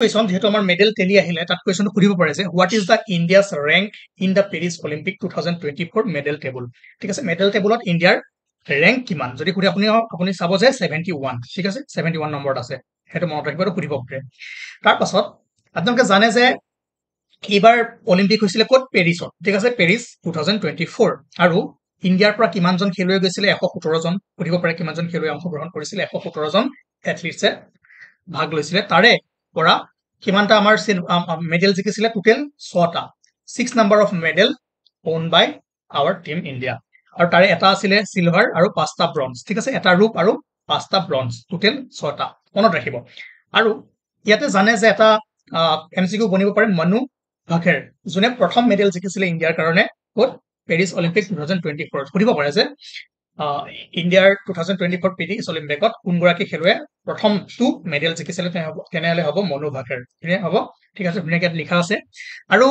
question যেহেতু আমাৰ medal tele আহিলে তাত কুৱেশ্যনটো সুধিব পাৰে যে what is the India's rank in the Paris Olympic 2024 medal table ঠিক আছে মেডেল টেবুলত ইণ্ডিয়াৰ ৰেংক কিমান যদি সুধে আপুনি চাব যে 71 ঠিক আছে 71 নম্বৰত আছে সেইটো মনত ৰাখিব সুধিব পাৰে তাৰ পাছত আপোনালোকে জানে যে এইবাৰ অলিম্পিক হৈছিলে ক'ত পেৰিছত ঠিক আছে পেৰিছ 2024 আৰু ইণ্ডিয়াৰ পৰা কিমানজন খেলুৱৈ গৈছিলে 117 জন সুধিব পাৰে কিমানজন খেলুৱৈ অংশগ্ৰহণ কৰিছিলে 117 জন এথলিটছে ভাগ লৈছিলে তাৰে পৰা কিমানটা আমাৰ মেডেল জিকিছিলে টোটেল 6টা 6 number of medal won by our team India আৰু তাৰে এটা আছিলে সিলভাৰ আৰু 5টা ব্ৰঞ্জ ঠিক আছে এটা ৰূপ আৰু 5টা ব্ৰঞ্জ টোটেল 6টা মনত ৰাখিব আৰু ইয়াতে জানে যে এটা এমসিকিউ বনিব পাৰে মনু ভাকেৰ যোনে প্ৰথম মেডেল জিকিছিলে ইণ্ডিয়াৰ কাৰণে ক'ত পেৰিছ অলিম্পিক 2024 সুধিব পাৰে যে ইণ্ডিয়াৰ 2024 পেৰিছ অলিম্পিকত কোনগৰাকী খেলুৱৈ প্ৰথমটো মেডেল জিকিছিলে তেনেহ'লে হ'ব মনু ভাকেৰ ঠিক হ'ব ঠিক আছে ধুনীয়াকৈ লিখা আছে আৰু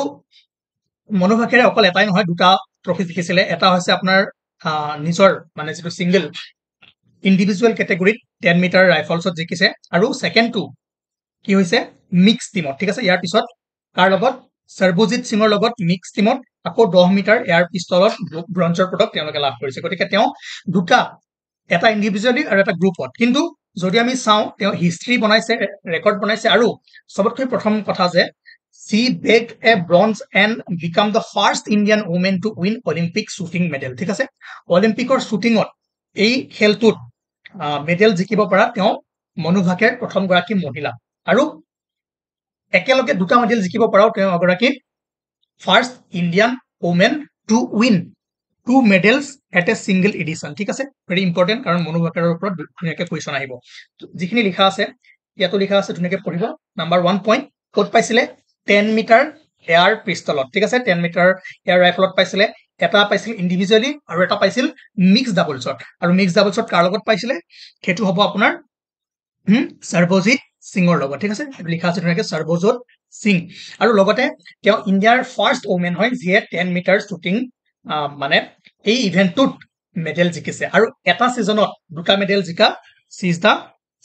মনু ভাকেৰে অকল এটাই নহয় দুটা ট্ৰফি জিকিছিলে এটা হৈছে আপোনাৰ নিজৰ মানে যিটো সিংগল ইণ্ডিভিজুৱেল কেটেগৰীত 10 মিটাৰ ৰাইফলছত জিকিছে আৰু ছেকেণ্ডটো কি হৈছে মিক্স টিমত ঠিক আছে ইয়াৰ পিছত কাৰ লগত সৰ্বজিৎ সিঙৰ লগত মিক্স টিমত আকৌ 10 মিটাৰ এয়াৰ পিস্তলত ব্ৰঞ্জৰ পদক তেওঁলোকে লাভ কৰিছে গতিকে তেওঁ দুটা এটা ইণ্ডিভিজুৱেলি আৰু এটা গ্ৰুপত কিন্তু যদি আমি চাওঁ তেওঁ হিষ্ট্ৰী বনাইছে ৰেকৰ্ড বনাইছে আৰু সবতকৈ প্ৰথম কথা যে she begged a bronze and become the first Indian woman to win Olympic shooting medal ঠিক আছে অলিম্পিকৰ শ্বুটিঙত এই খেলটোত মেডেল জিকিব পৰা তেওঁ মনু ভাকেৰ প্ৰথম গৰাকী মহিলা আৰু একেলগে দুটা মেডেল জিকিব পৰাও তেওঁ এগৰাকী first Indian women to win 2 medals at a single edition ঠিক আছে ভেৰি ইম্পৰ্টেণ্ট কাৰণ মনু ভাকেৰৰ ওপৰত ধুনীয়াকৈ কুৱেশ্যন আহিব যিখিনি লিখা আছে ইয়াতো লিখা আছে ধুনীয়াকৈ পঢ়িব নাম্বাৰ 1 পইণ্ট ক'ত পাইছিলে 10 মিটাৰ এয়াৰ পিস্তলত ঠিক আছে 10 মিটাৰ এয়াৰ ৰাইফলত পাইছিলে এটা পাইছিল ইণ্ডিভিজুৱেলি আৰু এটা পাইছিল মিক্স ডাবলছত আৰু মিক্স ডাবলছত কাৰ লগত পাইছিলে সেইটো হ'ব আপোনাৰ সৰ্বজিৎ সিঙৰ লগত ঠিক আছে লিখা আছে ধুনীয়াকৈ সৰ্বজিৎ সিং আৰু লগতে তেওঁ ইণ্ডিয়াৰ ফাৰ্ষ্ট ওমেন হয় যিয়ে 10 মিটাৰ শ্বুটিং মানে এই ইভেন্টটোত মেডেল জিকিছে আৰু এটা সিজনত দুটা মেডেল জিকা she is the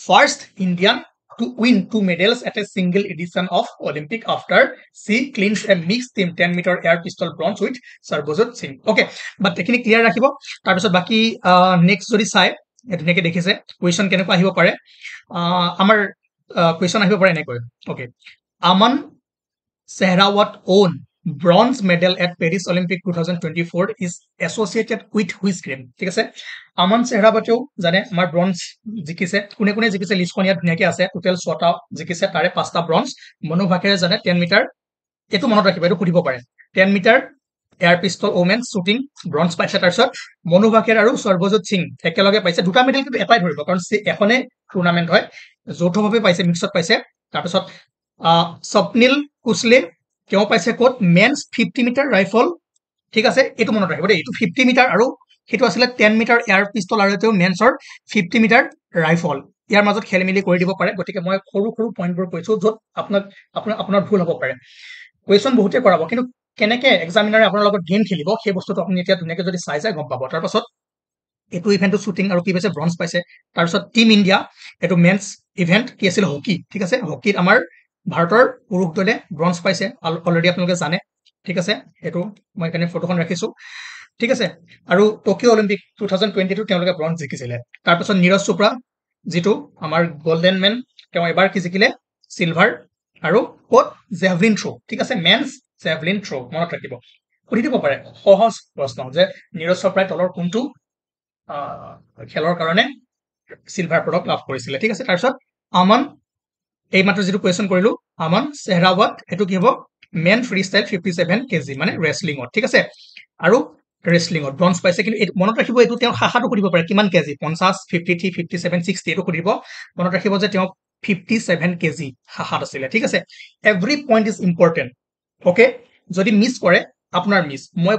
first Indian to win 2 medals at a single edition of Olympic after she clinched a mixed team 10 meter air pistol bronze with Sarbojit Singh. Okay, but technique clear rakhibo. Tar pisot baki next jodi sai ধুনীয়াকৈ দেখিছে question কেনেকুৱা আহিব পাৰে আমাৰ question আহিব পাৰে এনেকৈ okay Aman Sehrawat own bronze medal at Paris Olympic 2024 is associated with which game ঠিক আছে আমান সেহৰাৱতেও জানে আমাৰ ব্ৰঞ্জ জিকিছে কোনে কোনে জিকিছে লিষ্টখন ইয়াত ধুনীয়াকৈ আছে টোটেল 6টা জিকিছে তাৰে 5টা ব্ৰঞ্জ মনু ভাকেৰে জানে 10 মিটাৰ এটো মনত ৰাখিব এটো সুধিব পাৰে 10 মিটাৰ এয়াৰ পিস্তল ওমেন শ্বুটিং ব্ৰঞ্জ পাইছে তাৰপিছত মনু ভাকেৰ আৰু সৰ্বজিৎ সিং একেলগে পাইছে দুটা মেডেল কিন্তু এটাই ধৰিব কাৰণ এখনে টুৰ্নামেন্ট হয় যৌথভাৱে পাইছে মিক্সত পাইছে তাৰপিছত স্বপ্নিল কুছলে তেওঁ পাইছে ক'ত মেন্স 50 মিটাৰ ৰাইফল ঠিক আছে এটো মনত ৰাখিব দেই এটো 50 মিটাৰ আৰু হেতু আছিল 10 মিটাৰ এয়াৰ পিস্তল আৰু তেও মেন্সৰ 50 মিটাৰ ৰাইফল ইয়াৰ মাজত খেলমিলি কৰি দিব পাৰে গতিকে মই সৰু সৰু পইণ্টবোৰ কৈছো যত আপোনাৰ ভুল হ'ব পাৰে কুৱেশ্যন বহুতে কৰাব কিন্তু কেনেকে এক্সামিনাৰে আপোনাৰ লগত গেম খেলিব সেই বস্তুটো আপুনি এতিয়া ধুনীয়াকৈ যদি চাই গম পাব তাৰ পাছত এটো ইভেন্টটো শ্বুটিং আৰু কি পাইছে ব্ৰঞ্জ পাইছে তাৰ পাছত টিম ইণ্ডিয়া এটো মেন্স ইভেন্ট কি আছিল হকি ঠিক আছে হকিত আমাৰ ভাৰতৰ পুৰুষ দলে ব্ৰঞ্জ পাইছে অলৰেডি আপোনালোকে জানে ঠিক আছে এটো মই এখানে ফটোখন ৰাখিছো ঠিক আছে আৰু টকিঅ অলিম্পিক 2022 তেওঁলোকে ব্ৰঞ্জ জিকিছিলে তাৰ পাছত নীৰজ চোপ্ৰা যেটো আমাৰ গোল্ডেন মেন তেওঁ এবাৰ কি জিকিলে সিলভাৰ আৰু ক'ত জেভলিন থ্ৰো ঠিক আছে মেন্স জেভলিন থ্ৰো মনত ৰাখিব সুধি দিব পাৰে সহজ প্ৰশ্ন যে নীৰজ চোপ্ৰাই তলৰ কোনটো খেলৰ কাৰণে সিলভাৰ পদক লাভ কৰিছিলে ঠিক আছে তাৰপিছত আমান এই মাত্ৰ যেটো কোৱেশ্যন কৰিলো আমান সেহৰাৱত এটো কি হ'ব মেন ফ্ৰী ষ্টাইল 57 কেজি মানে ৰেসলিংত ঠিক আছে আৰু ৰেসলিংত ব্ৰঞ্জ পাইছে কিন্তু মনত ৰাখিব এটো তেওঁ হাহাটো কৰিব পাৰে কিমান কেজি 50 53 57 60 এটো কৰিব মনত ৰাখিব যে তেওঁ 57 কেজি হাহাত আছিল ঠিক আছে every point is important okay যদি মিছ কৰে আপোনাৰ মিছ মই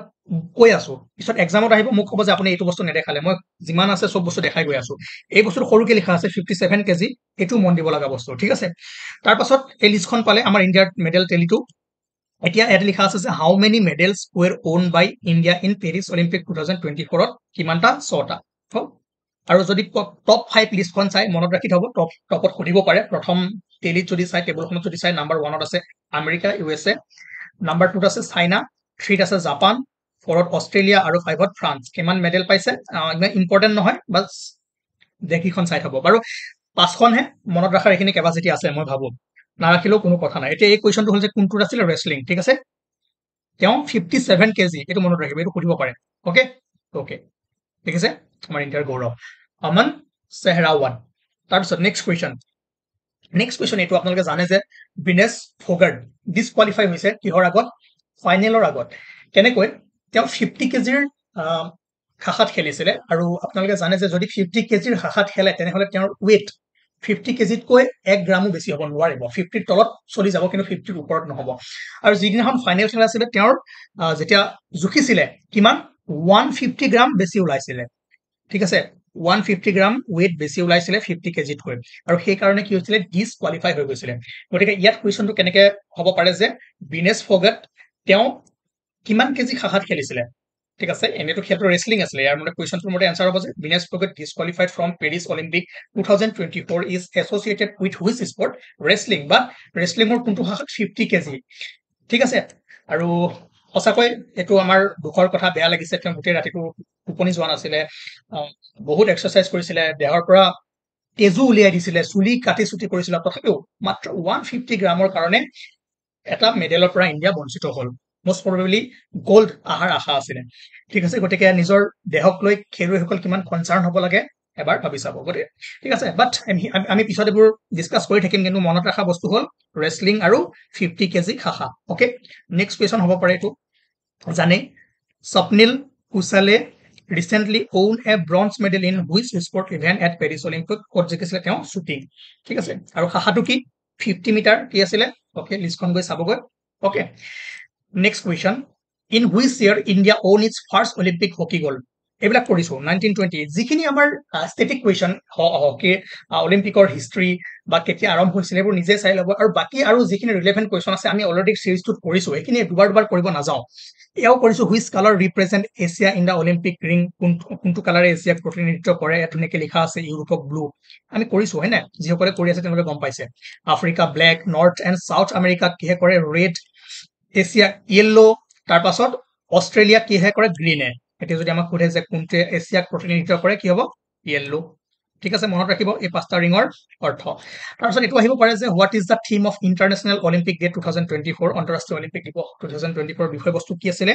কৈ আছো পিছত এক্সামত আহিব মোক ক'ব যে আপুনি এইটো বস্তু নেদেখালে মই যিমান আছে সব বস্তু দেখাই গৈ আছো এই বস্তুটো সৰুকে লিখা আছে 57 কেজি এটো মন দিব লগা বস্তু ঠিক আছে তাৰ পাছত এই লিষ্টখন পালে আমাৰ ইণ্ডিয়াৰ মেডেল টেলিটো এতিয়া ইয়াত লিখা আছে যে how many medals were won by India in Paris Olympic 2024 ত কিমানটা 6টা আৰু যদি টপ 5 লিষ্টখন চাই মনত ৰাখি থব টপত সুধিব পাৰে প্ৰথম টেলিত যদি চাই টেবুলখনত যদি চাই নাম্বাৰ 1ত আছে আমেৰিকা USA, নাম্বাৰ 2ত আছে চাইনা, 3ত আছে জাপান, 4ত অষ্ট্ৰেলিয়া আৰু 5ত ফ্ৰান্স। কিমান মেডেল পাইছে ইমান ইম্পৰ্টেণ্ট নহয়, বাছ দেশকেইখন চাই থব বাৰু। 5খনহে মনত ৰখাৰ এইখিনি কেপাচিটি আছে মই ভাবো, নাৰাখিলেও কোনো কথা নাই। এতিয়া এই কুৱেশ্যনটো হ'ল যে কোনটোত আছিলে ৰেচলিং, ঠিক আছে। তেওঁ 57 কেজি, এইটো মনত ৰাখিব, এইটো সুধিব পাৰে। অ'কে অ'কে ঠিক আছে, আমাৰ ইণ্ডিয়াৰ গৌৰৱ অমন চেহৰাৱাত। তাৰপিছত নেক্সট কুৱেশ্যন এইটো আপোনালোকে জানে যে বিনেশ ফগাৰ্ট ডিছকুৱালিফাই হৈছে কিহৰ আগত, ফাইনেলৰ আগত। কেনেকৈ, তেওঁ 50 কেজিৰ শাখাত খেলিছিলে, আৰু আপোনালোকে জানে যে যদি 50 কেজিৰ শাখাত খেলে তেনেহ'লে তেওঁৰ ৱেইট 50 কেজিতকৈ 1 গ্ৰামো বেছি হ'ব নোৱাৰিব, 50ৰ তলত চলি যাব কিন্তু 50ৰ ওপৰত নহ'ব। আৰু যিদিনাখন ফাইনেল খেলা আছিলে তেওঁৰ যেতিয়া জুখিছিলে কিমান 150 গ্ৰাম বেছি ওলাইছিলে, ঠিক আছে, 150 গ্ৰাম ৱেইট বেছি ওলাইছিলে 50 কেজিতকৈ, আৰু সেইকাৰণে কি হৈছিলে ডিছকুৱালিফাই হৈ গৈছিলে। গতিকে ইয়াত কুৱেশ্যনটো কেনেকে হ'ব পাৰে যে বিনেশ ফগাট তেওঁ কিমান কেজি শাখাত খেলিছিলে, ঠিক আছে, এনেতো খেলটো ৰেচলিং আছিলে, ইয়াৰ মানে কুৱেশ্যনটোৰ মতে এনচাৰ হ'ব যে Vinesh Phogat disqualified from Paris Olympic 2024 is associated with which sport, wrestling, বা ৰেচলিঙৰ কোনটো শাখাত 50 কেজি, ঠিক আছে। আৰু সঁচাকৈ এইটো আমাৰ দুখৰ কথা, বেয়া লাগিছে, তেওঁ গোটেই ৰাতিটো টোপনি যোৱা নাছিলে, বহুত এক্সাৰচাইজ কৰিছিলে, দেহৰ পৰা তেজো উলিয়াই দিছিলে, চুলি কাটি চুটি কৰিছিলে, তথাপিও মাত্ৰ 150 গ্ৰামৰ কাৰণে এটা মেডেলৰ পৰা ইণ্ডিয়া বঞ্চিত হ'ল। মষ্ট প্ৰবেবলি গ'ল্ড অহাৰ আশা আছিলে, ঠিক আছে। গতিকে নিজৰ দেহক লৈ খেলুৱৈসকল কিমান কনচাৰ্ণ হ'ব লাগে এবাৰ ভাবি চাব। গতিকে ঠিক আছে, বাট আমি পিছত এইবোৰ ডিছকাছ কৰি থাকিম, কিন্তু মনত ৰখা বস্তু হ'ল ৰেচলিং আৰু 50 কেজি শাখা। অ'কে, নেক্সট কুৱেশ্যন হ'ব পাৰে এইটো, জানে Swapnil Kusale recently won a bronze medal in which sport event at Paris Olympic, ক'ত জিকিছিলে তেওঁ, শ্বুটিং, ঠিক আছে। আৰু শাখাটো কি 50 মিটাৰ, কি আছিলে, অ'কে, লিষ্টখন গৈ চাবগৈ। Okay, next question, in which year India won its first Olympic hockey gold. এইবিলাক কৰিছো 1920, যিখিনি আমাৰ ষ্টেটিক কুৱেশ্যন হকী অলিম্পিকৰ হিষ্ট্ৰী বা কেতিয়া আৰম্ভ হৈছিলে এইবোৰ নিজে চাই ল'ব, আৰু বাকী আৰু যিখিনি ৰিলেভেণ্ট কুৱেশ্যন আছে আমি অলৰেডি চিৰিজটোত কৰিছো, এইখিনি দুবাৰ কৰিব নাযাওঁ। এয়াও কৰিছো, which colour represent Asia in the Olympic ring, কোনটো কালাৰে এছিয়াক প্ৰতিনিধিত্ব কৰে, ধুনীয়াকে লিখা আছে ইউৰোপক ব্লু, আমি কৰিছো হয় নাই, যিসকলে কৰি আছে তেওঁলোকে গম পাইছে। Africa black, north and south আমেৰিকাত কিহে কৰে ৰেড, এছিয়া য়েল্লো, তাৰ পাছত অষ্ট্ৰেলিয়া কিহে কৰে গ্ৰীনে। এতিয়া যদি আমাক সোধে যে কোনটোৱে এছিয়াক প্ৰতিনিধিত্ব কৰে, কি হ'ব য়েল্লো, ঠিক আছে, মনত ৰাখিব এই 5টা ৰিঙৰ অৰ্থ। তাৰপিছত এইটো আহিব পাৰে যে what is the theme of International Olympic Day 2024, অন্তঃৰাষ্ট্ৰীয় অলিম্পিক দিৱস 2024 বিষয়বস্তু কি আছিলে,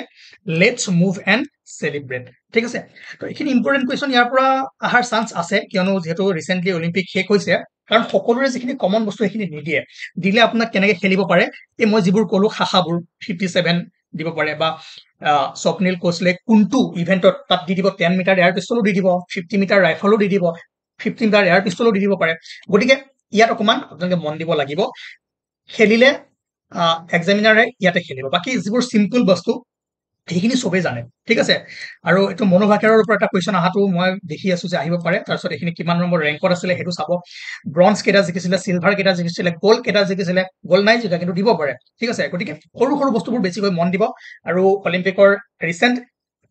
লেটছ মুভ এণ্ড চেলিব্ৰেট, ঠিক আছে। তো এইখিনি ইম্পৰ্টেণ্ট কুৱেশ্যন ইয়াৰ পৰা অহাৰ চান্স আছে, কিয়নো যিহেতু ৰিচেণ্টলি অলিম্পিক শেষ হৈছে, কাৰণ সকলোৰে যিখিনি কমন বস্তু সেইখিনি নিদিয়ে, দিলে আপোনাক কেনেকে খেলিব পাৰে, এই মই যিবোৰ ক'লো শাখাবোৰ 57 দিব পাৰে, বা স্বপ্নিল কোচলে কোনটো ইভেণ্টত তাত দি দিব 10 মিটাৰ এয়াৰ পিষ্টলো দি দিব, 50 মিটাৰ ৰাইফলো দি দিব, 50 মিটাৰ এয়াৰ পিষ্টলো দি দিব পাৰে। গতিকে ইয়াত অকণমান আপোনালোকে মন দিব লাগিব, খেলিলে এক্সামিনাৰে ইয়াতে খেলিব, বাকী যিবোৰ চিম্পল বস্তু সেইখিনি চবেই জানে, ঠিক আছে। আৰু এইটো মনোভাষাৰৰ ওপৰত এটা কুৱেশ্যন অহাটো মই দেখি আছো যে আহিব পাৰে। তাৰপিছত এইখিনি কিমান নম্বৰ ৰেংকত আছিলে সেইটো চাব, ব্ৰঞ্জ কেইটা জিকিছিলে, চিলভাৰ কেইটা জিকিছিলে, গ'ল্ড কেইটা জিকিছিলে, গ'ল্ড নাই জিকা কিন্তু দিব পাৰে, ঠিক আছে। গতিকে সৰু সৰু বস্তুবোৰ বেছিকৈ মন দিব, আৰু অলিম্পিকৰ ৰিচেণ্ট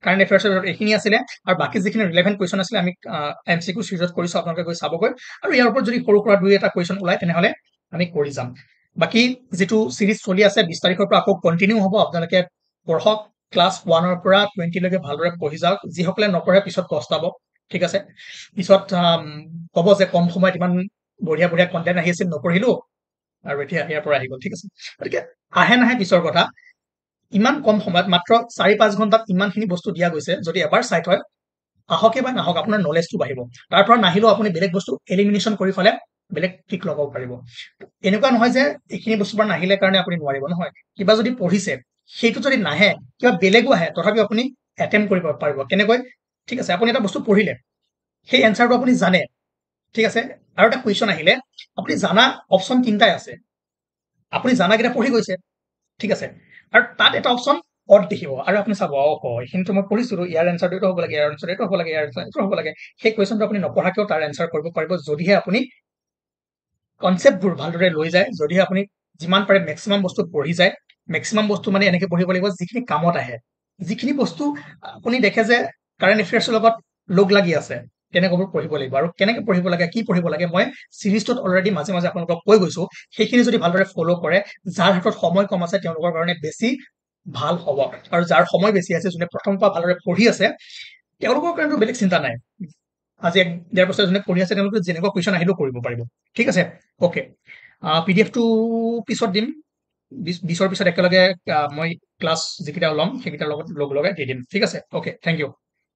কাৰেণ্ট এফেয়াৰ্ছৰ এইখিনি আছিলে, আৰু বাকী যিখিনি ৰিলেভেণ্ট কুৱেশ্যন আছিলে আমি MCQ চিৰিজত কৰিছো, আপোনালোকে গৈ চাবগৈ, আৰু ইয়াৰ ওপৰত যদি সৰু সুৰা দুই এটা কুৱেশ্যন ওলাই তেনেহ'লে আমি কৰি যাম। বাকী যিটো চিৰিজ চলি আছে 20 তাৰিখৰ পৰা আকৌ কণ্টিনিউ হ'ব, আপোনালোকে পঢ়ক, ক্লাছ 1ৰ পৰা 20 লৈকে ভালদৰে পঢ়ি যাওক, যিসকলে নপঢ়ে পিছত পস্তাব, ঠিক আছে। পিছত ক'ব যে কম সময়ত ইমান বঢ়িয়া বঢ়িয়া কণ্টেণ্ট আহি আছিল, নপঢ়িলো আৰু এতিয়া ইয়াৰ পৰা আহি গ'ল, ঠিক আছে। গতিকে আহে নাহে পিছৰ কথা, ইমান কম সময়ত মাত্ৰ 4-5 ঘণ্টাত ইমানখিনি বস্তু দিয়া গৈছে, যদি এবাৰ চাই থয় আহকে বা নাহক আপোনাৰ নলেজটো বাঢ়িব, তাৰ পৰা নাহিলেও আপুনি বেলেগ বস্তু এলিমিনেশ্যন কৰি ফালে বেলেগ টিক লগাব পাৰিব। এনেকুৱা নহয় যে এইখিনি বস্তু পৰা নাহিলে কাৰণে আপুনি নোৱাৰিব, নহয়, কিবা যদি পঢ়িছে সেইটো যদি নাহে, কিবা বেলেগো আহে, তথাপিও আপুনি এটেম্প কৰিব পাৰিব। কেনেকৈ, ঠিক আছে, আপুনি এটা বস্তু পঢ়িলে, সেই এনচাৰটো আপুনি জানে, ঠিক আছে, আৰু এটা কুৱেশ্যন আহিলে আপুনি জানা অপশ্যন 3টাই আছে, আপুনি জানাকেইটা পঢ়ি গৈছে, ঠিক আছে, আৰু তাত এটা অপশ্যন অড দেখিব, আৰু আপুনি চাব এইখিনিতো মই পঢ়িছিলো, ইয়াৰ এনচাৰটো এইটো হ'ব লাগে, ইয়াৰ এনচাৰ এইটো হ'ব লাগে, ইয়াৰ এনচাৰ এইটো হ'ব লাগে। সেই কুৱেশ্যনটো আপুনি নপঢ়াকেও তাৰ এনচাৰ কৰিব পাৰিব, যদিহে আপুনি কনচেপ্টবোৰ ভালদৰে লৈ যায়, যদিহে আপুনি যিমান পাৰে মেক্সিমাম বস্তু পঢ়ি যায়। মেক্সিমাম বস্তু মানে এনেকে পঢ়িব লাগিব যিখিনি কামত আহে, যিখিনি বস্তু আপুনি দেখে যে কাৰেণ্ট এফেয়াৰ্ছৰ লগত লগ লাগি আছে, তেনেকুৱাবোৰ পঢ়িব লাগিব আৰু কেনেকে পঢ়িব লাগে কি পঢ়িব লাগে মই চিৰিজটোত অলৰেডি মাজে মাজে আপোনালোকক কৈ গৈছো সেইখিনি যদি ভালদৰে ফ'ল' কৰে যাৰ হাতত সময় কম আছে তেওঁলোকৰ কাৰণে বেছি ভাল হ'ব আৰু যাৰ সময় বেছি আছে যোনে প্ৰথমৰ পৰা ভালদৰে পঢ়ি আছে তেওঁলোকৰ কাৰণেতো বেলেগ চিন্তা নাই আজি 1.5 বছৰ যোনে পঢ়ি আছে তেওঁলোকে যেনেকুৱা কুৱেশ্যন আহিলেও কৰিব পাৰিব ঠিক আছে অ'কে পিডিএফটো পিছত দিম 20ৰ পিছত একেলগে মই ক্লাছ যিকেইটা ল'ম সেইকেইটাৰ লগত লগ লগাই দি দিম ঠিক আছে অ'কে থেংক ইউ